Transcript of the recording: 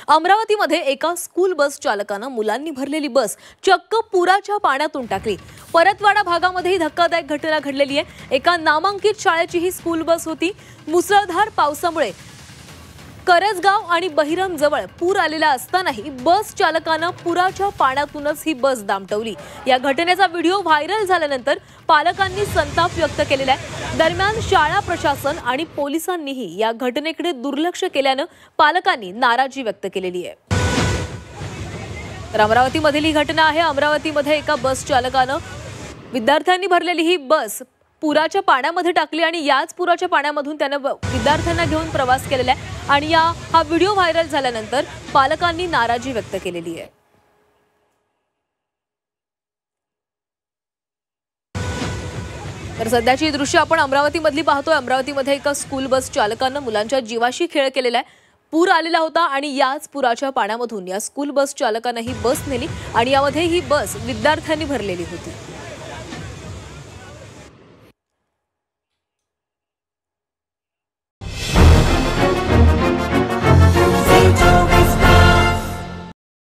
अमरावतीमध्ये एका school bus चालकानं मुलांनी भरलेली बस चक्क पुराच्या पाण्यातून टाकली। परतवाडा भागामध्ये ही धक्कादायक घटना घडलेली आहे। एका नामांकित शाळेची ही स्कूल बस होती। मुसळधार पावसामुळे करजगाव आणि बहिरम जवळ पूर आलेला असतानाही बस चालकानं पुराच्या पाण्यातूनच ही बस दामटवली। या घटनेचा व्हिडिओ व्हायरल झाल्यानंतर पालकांनी संताप व्यक्त केलेला आहे। दरम्यान शाळा प्रशासन आणि पोलिसांनीही या घटनेकडे दुर्लक्ष केल्यानं पालकांनी नाराजी व्यक्त केलेली आहे। तर अमरावतीमधील ही घटना आहे। अमरावतीमध्ये एका बस चालकानं विद्यार्थ्यांनी भरलेली ही बस पुराच्या पाण्यामध्ये टाकली आणि याच पुराच्या पाण्यामधून त्याने विद्यार्थ्यांना घेऊन प्रवास केलेला आहे आणि हा व्हिडिओ व्हायरल झाल्यानंतर पालकांनी नाराजी व्यक्त केलेली आहे। तर सध्याची दृश्य आपण अमरावतीमधली पाहतोय। अमरावतीमध्ये एका स्कूल बस चालकानं मुलांच्या जीवाशी खेळ केलेला आहे। पूर आलेला होता आणि याच पुराच्या पाण्यामधून या स्कूल बस चालकानं ही बस नेली आणि यामध्ये ही बस विद्यार्थ्यांनी भरलेली होती।